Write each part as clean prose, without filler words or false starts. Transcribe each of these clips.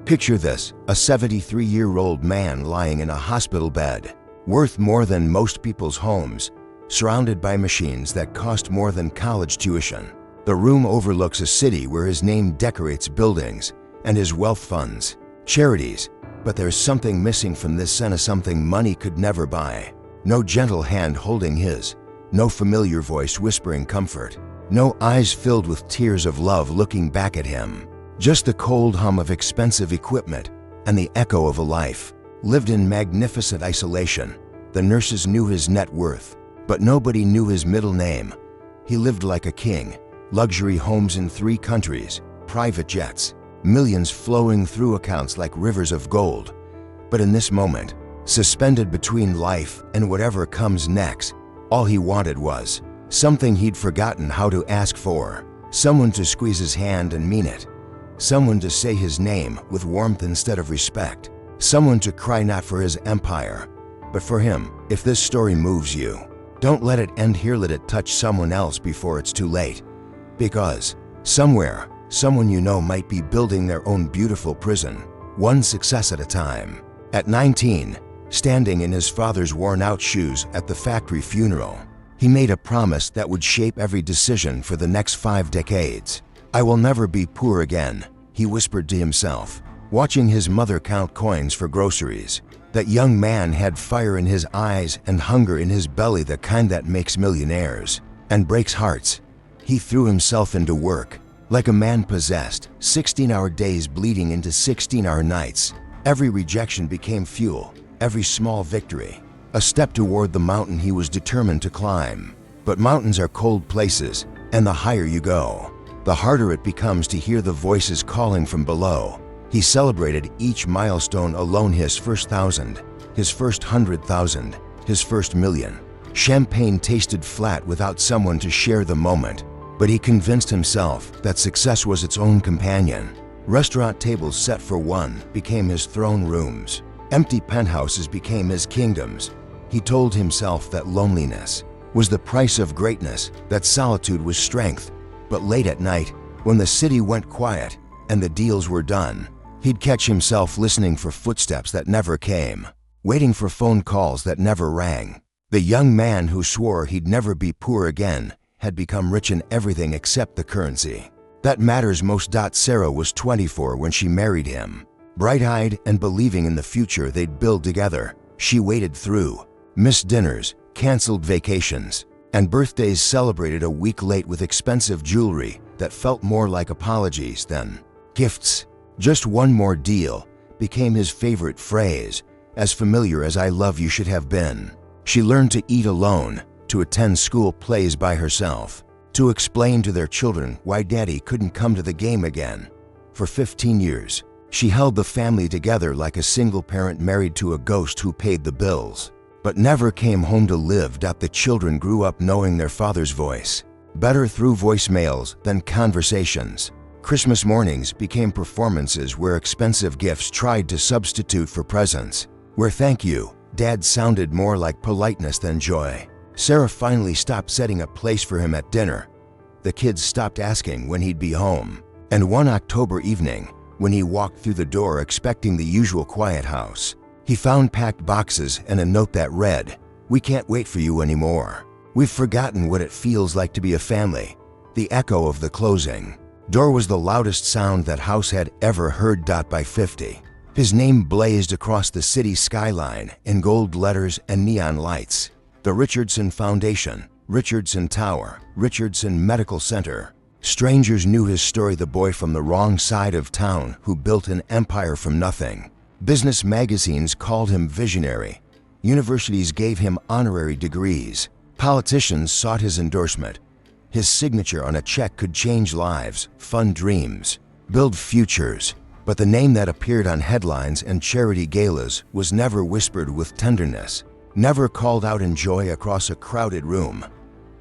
Picture this, a 73-year-old man lying in a hospital bed, worth more than most people's homes, surrounded by machines that cost more than college tuition. The room overlooks a city where his name decorates buildings and his wealth funds charities, but there's something missing from this scene, something money could never buy. No gentle hand holding his, no familiar voice whispering comfort, no eyes filled with tears of love looking back at him. Just the cold hum of expensive equipment and the echo of a life lived in magnificent isolation. The nurses knew his net worth, but nobody knew his middle name. He lived like a king, luxury homes in 3 countries, private jets, millions flowing through accounts like rivers of gold. But in this moment, suspended between life and whatever comes next, all he wanted was something he'd forgotten how to ask for. Someone to squeeze his hand and mean it. Someone to say his name with warmth instead of respect. Someone to cry not for his empire, but for him. If this story moves you, don't let it end here. Let it touch someone else before it's too late. Because somewhere, someone you know might be building their own beautiful prison, one success at a time. At 19, standing in his father's worn-out shoes at the factory funeral, he made a promise that would shape every decision for the next 5 decades. "I will never be poor again," he whispered to himself, watching his mother count coins for groceries. That young man had fire in his eyes and hunger in his belly, the kind that makes millionaires and breaks hearts. He threw himself into work, like a man possessed, 16-hour days bleeding into 16-hour nights. Every rejection became fuel, every small victory a step toward the mountain he was determined to climb. But mountains are cold places, and the higher you go, the harder it becomes to hear the voices calling from below. He celebrated each milestone alone: his first 1,000, his first 100,000, his first million. Champagne tasted flat without someone to share the moment, but he convinced himself that success was its own companion. Restaurant tables set for one became his throne rooms. Empty penthouses became his kingdoms. He told himself that loneliness was the price of greatness, that solitude was strength. But late at night, when the city went quiet and the deals were done, he'd catch himself listening for footsteps that never came, waiting for phone calls that never rang. The young man who swore he'd never be poor again had become rich in everything except the currency that matters most. Sarah was 24 when she married him. Bright-eyed and believing in the future they'd build together, she waited through missed dinners, canceled vacations, and birthdays celebrated a week late with expensive jewelry that felt more like apologies than gifts. "Just one more deal" became his favorite phrase, as familiar as "I love you" should have been. She learned to eat alone, to attend school plays by herself, to explain to their children why Daddy couldn't come to the game again. For 15 years, she held the family together like a single parent married to a ghost who paid the bills, but never came home to live. The children grew up knowing their father's voice better through voicemails than conversations. Christmas mornings became performances where expensive gifts tried to substitute for presents, where "thank you, Dad" sounded more like politeness than joy. Sarah finally stopped setting a place for him at dinner. The kids stopped asking when he'd be home. And one October evening, when he walked through the door expecting the usual quiet house, he found packed boxes and a note that read, "We can't wait for you anymore. We've forgotten what it feels like to be a family." The echo of the closing door was the loudest sound that house had ever heard. By 50, his name blazed across the city skyline in gold letters and neon lights. The Richardson Foundation, Richardson Tower, Richardson Medical Center. Strangers knew his story, the boy from the wrong side of town who built an empire from nothing. Business magazines called him visionary. Universities gave him honorary degrees. Politicians sought his endorsement. His signature on a check could change lives, fund dreams, build futures. But the name that appeared on headlines and charity galas was never whispered with tenderness, never called out in joy across a crowded room,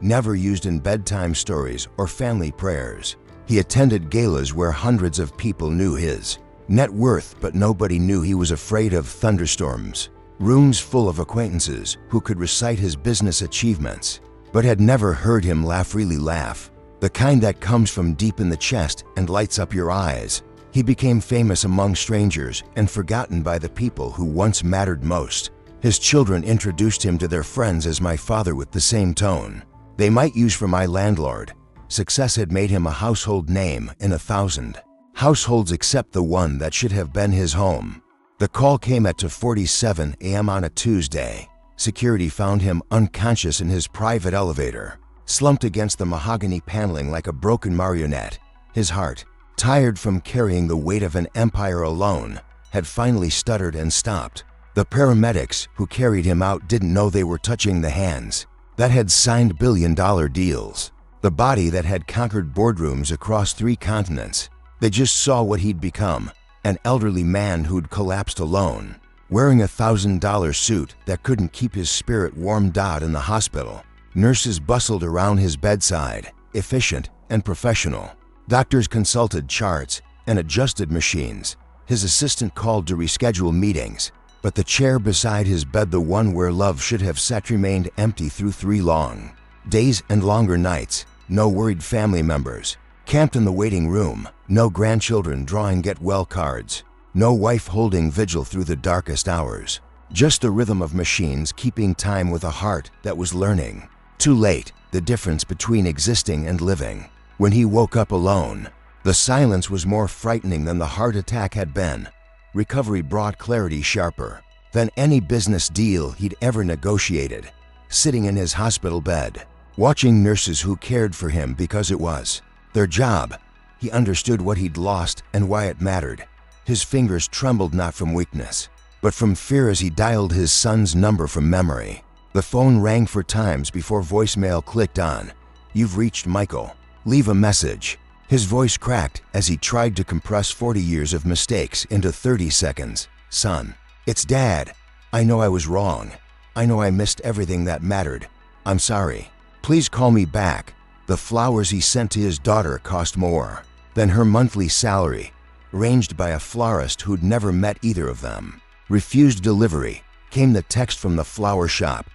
never used in bedtime stories or family prayers. He attended galas where hundreds of people knew his net worth, but nobody knew he was afraid of thunderstorms. Rooms full of acquaintances who could recite his business achievements, but had never heard him laugh, really laugh, the kind that comes from deep in the chest and lights up your eyes. He became famous among strangers and forgotten by the people who once mattered most. His children introduced him to their friends as my father with the same tone. They might use for my landlord. Success had made him a household name in 1,000 households except the one that should have been his home. The call came at 2:47 a.m. on a Tuesday. Security found him unconscious in his private elevator, slumped against the mahogany paneling like a broken marionette. His heart, tired from carrying the weight of an empire alone, had finally stuttered and stopped. The paramedics who carried him out didn't know they were touching the hands that had signed billion-dollar deals, the body that had conquered boardrooms across 3 continents. They just saw what he'd become, an elderly man who'd collapsed alone, wearing a $1,000 suit that couldn't keep his spirit warmed out in the hospital. Nurses bustled around his bedside, efficient and professional. Doctors consulted charts and adjusted machines. His assistant called to reschedule meetings, but the chair beside his bed, the one where love should have sat, remained empty through 3 long days and longer nights. No worried family members camped in the waiting room, no grandchildren drawing get-well cards, no wife holding vigil through the darkest hours. Just the rhythm of machines keeping time with a heart that was learning. Too late, the difference between existing and living. When he woke up alone, the silence was more frightening than the heart attack had been. Recovery brought clarity sharper than any business deal he'd ever negotiated. Sitting in his hospital bed, watching nurses who cared for him because it was their job, he understood what he'd lost and why it mattered. His fingers trembled not from weakness, but from fear as he dialed his son's number from memory. The phone rang 4 times before voicemail clicked on. "You've reached Michael. Leave a message." His voice cracked as he tried to compress 40 years of mistakes into 30 seconds. "Son, it's Dad. I know I was wrong. I know I missed everything that mattered. I'm sorry. Please call me back." The flowers he sent to his daughter cost more than her monthly salary, arranged by a florist who'd never met either of them. Refused delivery. Came the text from the flower shop.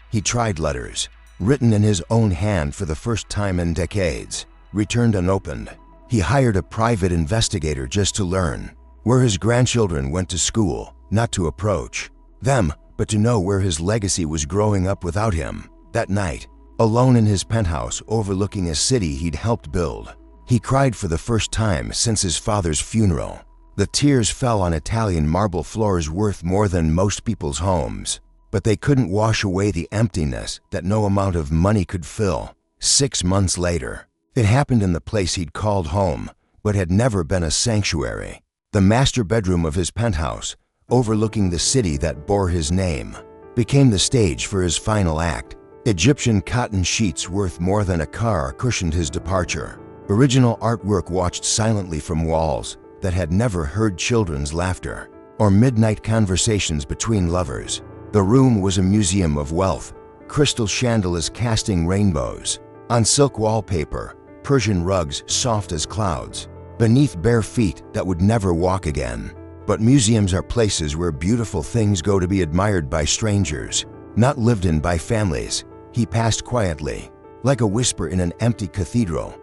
He tried letters, written in his own hand for the first time in decades, returned unopened. He hired a private investigator just to learn where his grandchildren went to school, not to approach them, but to know where his legacy was growing up without him. That night, alone in his penthouse overlooking a city he'd helped build, he cried for the first time since his father's funeral. The tears fell on Italian marble floors worth more than most people's homes, but they couldn't wash away the emptiness that no amount of money could fill. 6 months later, it happened in the place he'd called home, but had never been a sanctuary. The master bedroom of his penthouse, overlooking the city that bore his name, became the stage for his final act. Egyptian cotton sheets worth more than a car cushioned his departure. Original artwork watched silently from walls that had never heard children's laughter or midnight conversations between lovers. The room was a museum of wealth, crystal chandeliers casting rainbows on silk wallpaper, Persian rugs soft as clouds, beneath bare feet that would never walk again. But museums are places where beautiful things go to be admired by strangers, not lived in by families. He passed quietly, like a whisper in an empty cathedral.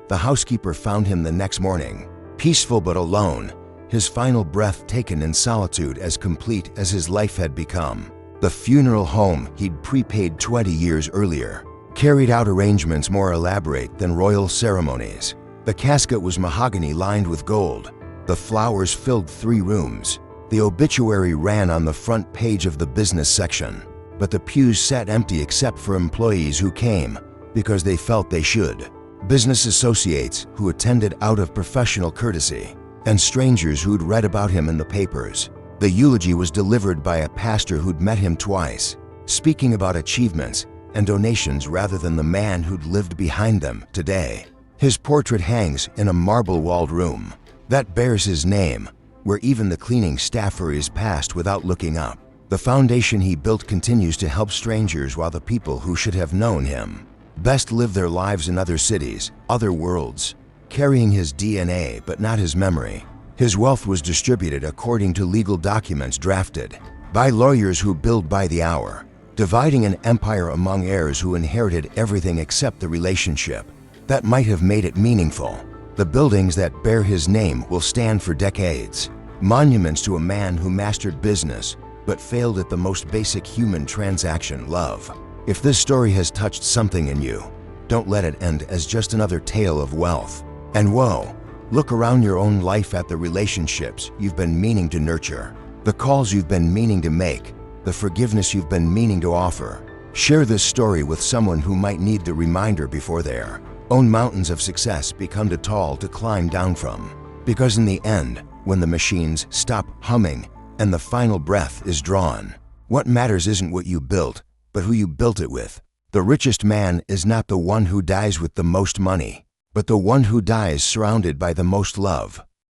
The housekeeper found him the next morning, peaceful but alone, his final breath taken in solitude as complete as his life had become. The funeral home he'd prepaid 20 years earlier carried out arrangements more elaborate than royal ceremonies. The casket was mahogany lined with gold. The flowers filled 3 rooms. The obituary ran on the front page of the business section, but the pews sat empty except for employees who came because they felt they should, business associates who attended out of professional courtesy, and strangers who'd read about him in the papers. The eulogy was delivered by a pastor who'd met him twice, speaking about achievements and donations rather than the man who'd lived behind them today. His portrait hangs in a marble-walled room that bears his name, where even the cleaning staff hurries past without looking up. The foundation he built continues to help strangers while the people who should have known him best live their lives in other cities, other worlds, carrying his DNA but not his memory. His wealth was distributed according to legal documents drafted by lawyers who billed by the hour, dividing an empire among heirs who inherited everything except the relationship that might have made it meaningful. The buildings that bear his name will stand for decades. Monuments to a man who mastered business, but failed at the most basic human transaction, love. If this story has touched something in you, don't let it end as just another tale of wealth and woe. Look around your own life at the relationships you've been meaning to nurture, the calls you've been meaning to make, the forgiveness you've been meaning to offer. Share this story with someone who might need the reminder before their own mountains of success become too tall to climb down from. Because in the end, when the machines stop humming and the final breath is drawn, what matters isn't what you built, but who you built it with. The richest man is not the one who dies with the most money, but the one who dies surrounded by the most love.